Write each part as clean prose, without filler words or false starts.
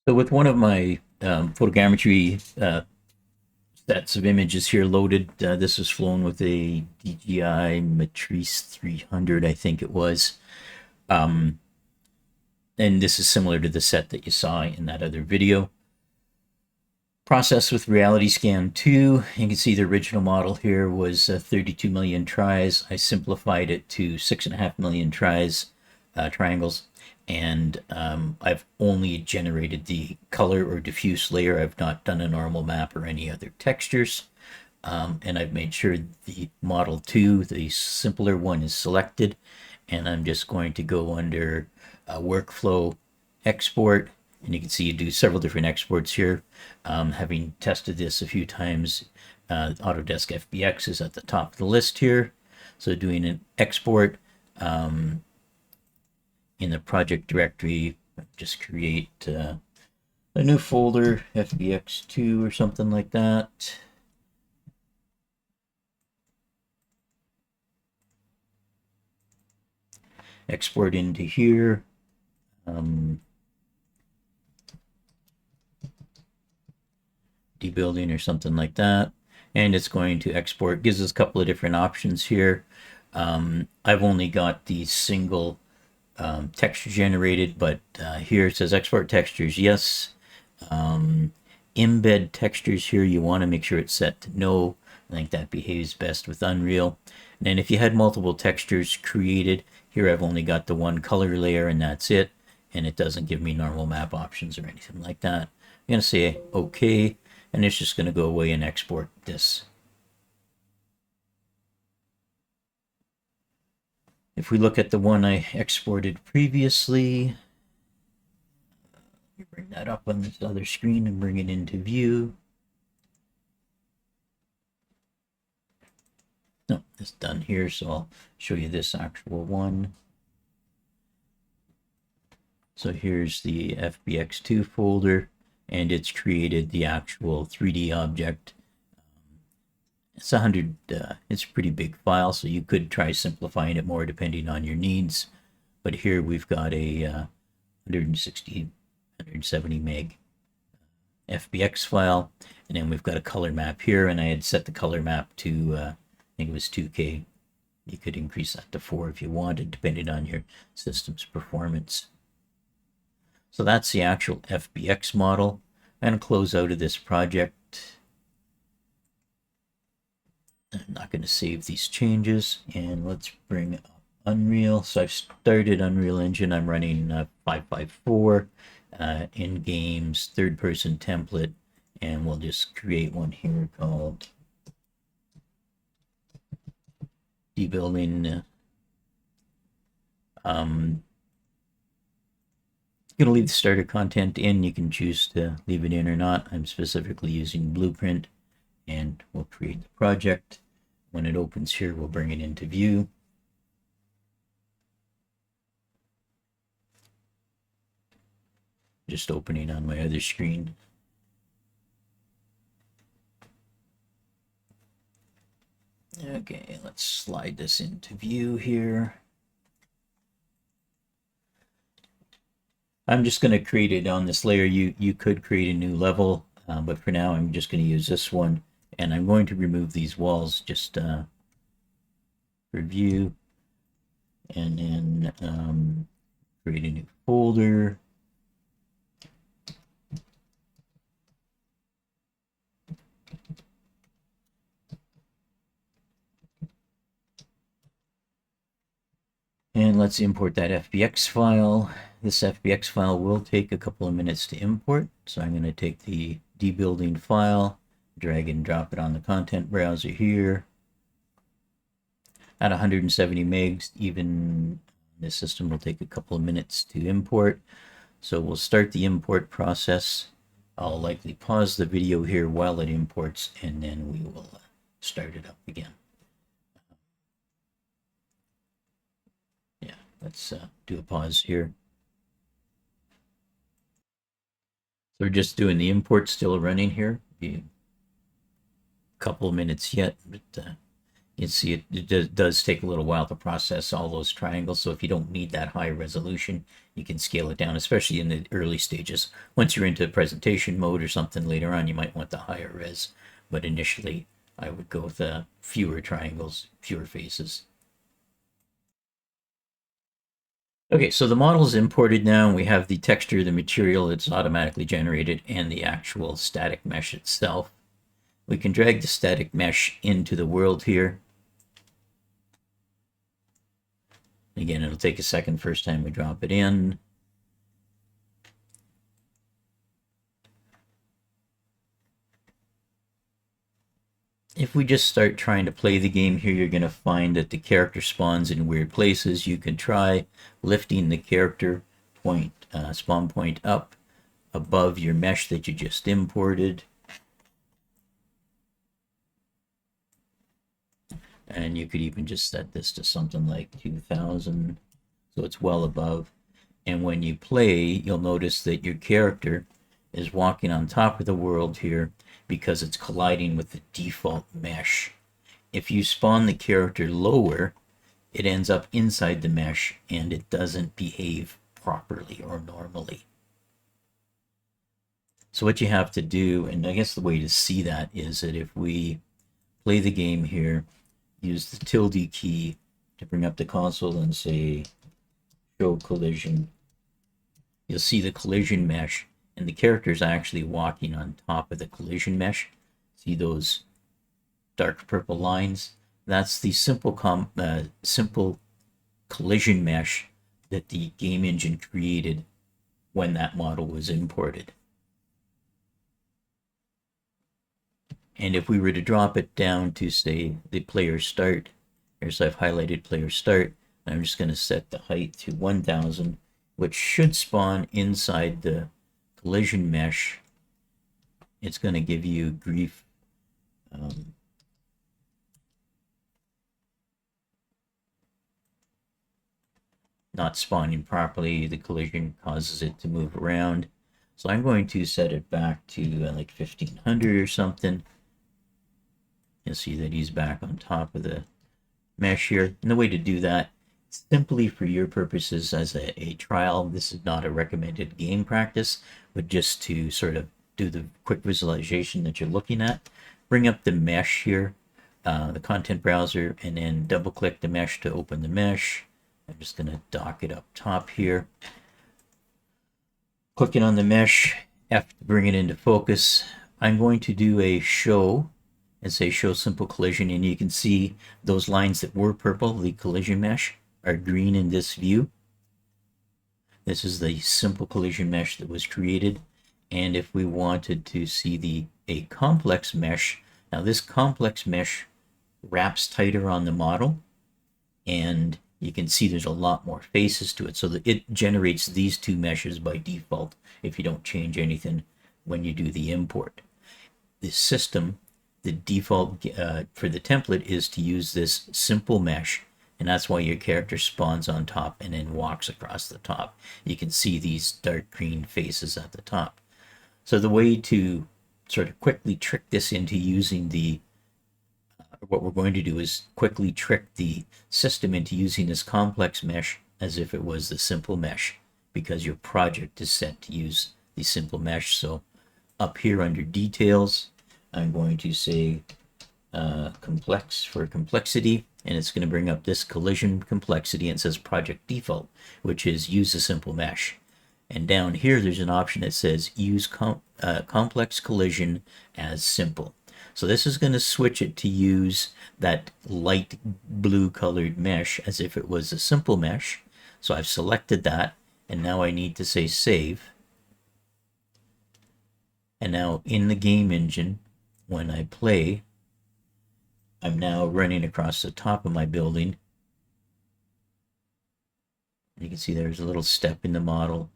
So with one of my photogrammetry sets of images here loaded, this was flown with a DJI Matrice 300, I think it was. Um, and this is similar to the set that you saw in that other video. Processed with RealityScan2. You can see the original model here was 32 million tries. I simplified it to 6.5 million tries, triangles. And I've only generated the color or diffuse layer. I've not done a normal map or any other textures. And I've made sure the Model 2, the simpler one, is selected. And I'm just going to go under Workflow Export. And you can see you do several different exports here. Having tested this a few times, Autodesk FBX is at the top of the list here. So doing an export in the project directory, just create a new folder, FBX2 or something like that. Export into here. Debuilding or something like that. And it's going to export. Gives us a couple of different options here. I've only got the single texture generated, but here it says export textures, yes. Embed textures here, you want to make sure it's set to no. I think that behaves best with Unreal. And then if you had multiple textures created, here I've only got the one color layer and that's it. And it doesn't give me normal map options or anything like that. I'm going to say OK, and it's just going to go away and export this. If we look at the one I exported previously, let me bring that up on this other screen and bring it into view. No, it's done here, so I'll show you this actual one. So here's the FBX2 folder, and it's created the actual 3D object. It's it's a pretty big file, so you could try simplifying it more depending on your needs. But here we've got a 170 meg FBX file, and then we've got a color map here, and I had set the color map to, I think it was 2K. You could increase that to 4 if you wanted, depending on your system's performance. So that's the actual FBX model. I'm going to close out of this project. I'm not going to save these changes, and let's bring up Unreal. So I've started Unreal Engine. I'm running 554 in games, third-person template, and we'll just create one here called Debuilding. You're going to leave the starter content in. You can choose to leave it in or not. I'm specifically using Blueprint, and we'll create the project. When it opens here, we'll bring it into view. Just opening on my other screen. Okay, let's slide this into view here. I'm just going to create it on this layer. You could create a new level, but for now I'm just going to use this one, and I'm going to remove these walls just for view, and then create a new folder. And let's import that FBX file. This FBX file will take a couple of minutes to import. So I'm going to take the debuilding file, drag and drop it on the content browser here. At 170 megs, even this system will take a couple of minutes to import. So we'll start the import process. I'll likely pause the video here while it imports, and then we will start it up again. Let's do a pause here. So we're just doing the import, still running here. Be a couple of minutes yet, but You see it does take a little while to process all those triangles. So if you don't need that high resolution, you can scale it down, especially in the early stages. Once you're into presentation mode or something later on, you might want the higher res. But initially, I would go with fewer triangles, fewer faces. Okay, so the model is imported now. We have the texture, the material that's automatically generated, and the actual static mesh itself. We can drag the static mesh into the world here. Again, it'll take a second first time we drop it in. If we just start trying to play the game here, you're going to find that the character spawns in weird places. You can try lifting the character point, spawn point up above your mesh that you just imported. And you could even just set this to something like 2000, so it's well above. And when you play, you'll notice that your character is walking on top of the world here because it's colliding with the default mesh. If you spawn the character lower, it ends up inside the mesh and it doesn't behave properly or normally. So what you have to do, and I guess the way to see that is that if we play the game here, use the tilde key to bring up the console and say show collision, you'll see the collision mesh and the character is actually walking on top of the collision mesh. See those dark purple lines? That's the simple collision mesh that the game engine created when that model was imported. And if we were to drop it down to, say, the player start, here's I've highlighted player start, I'm just going to set the height to 1000, which should spawn inside the collision mesh. It's going to give you grief. Not spawning properly, the collision causes it to move around. So I'm going to set it back to like 1500 or something. You'll see that he's back on top of the mesh here. And the way to do that, simply for your purposes as a trial, this is not a recommended game practice, but just to sort of do the quick visualization that you're looking at. Bring up the mesh here, the content browser, and then double click the mesh to open the mesh. I'm just going to dock it up top here. Clicking on the mesh, F to bring it into focus. I'm going to do a show and say show simple collision, and you can see those lines that were purple, the collision mesh, are green in this view. This is the simple collision mesh that was created. And if we wanted to see a complex mesh, now this complex mesh wraps tighter on the model, and you can see there's a lot more faces to it, so that it generates these two meshes by default if you don't change anything when you do the import. The system, the default for the template is to use this simple mesh, and that's why your character spawns on top and then walks across the top. You can see these dark green faces at the top. So the way to sort of quickly trick this into using what we're going to do is quickly trick the system into using this complex mesh as if it was the simple mesh, because your project is set to use the simple mesh. So up here under details, I'm going to say complex for complexity, and it's going to bring up this collision complexity, and it says project default, which is use a simple mesh. And down here there's an option that says use complex collision as simple. So this is going to switch it to use that light blue colored mesh as if it was a simple mesh. So I've selected that, and now I need to say save. And now in the game engine, when I play, I'm now running across the top of my building. You can see there's a little step in the model.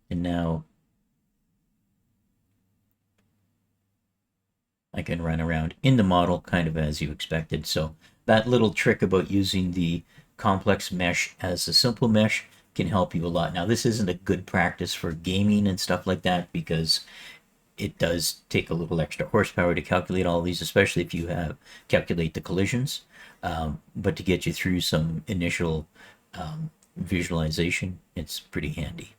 And now I can run around in the model kind of as you expected. So that little trick about using the complex mesh as a simple mesh can help you a lot. Now this isn't a good practice for gaming and stuff like that, because it does take a little extra horsepower to calculate all these, especially if you have calculate the collisions. But to get you through some initial visualization, it's pretty handy.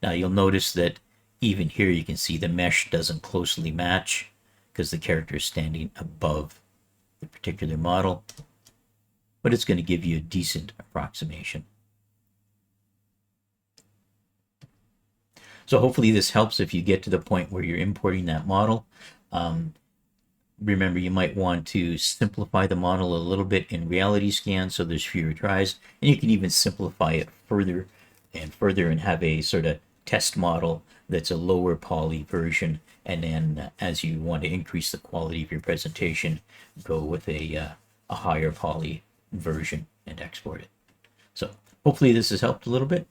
Now you'll notice that even here you can see the mesh doesn't closely match because the character is standing above the particular model, but it's going to give you a decent approximation. So hopefully this helps if you get to the point where you're importing that model. Remember, you might want to simplify the model a little bit in RealityScan so there's fewer tries, and you can even simplify it further and further and have a sort of test model that's a lower poly version, and then as you want to increase the quality of your presentation, go with a higher poly version and export it. So hopefully this has helped a little bit.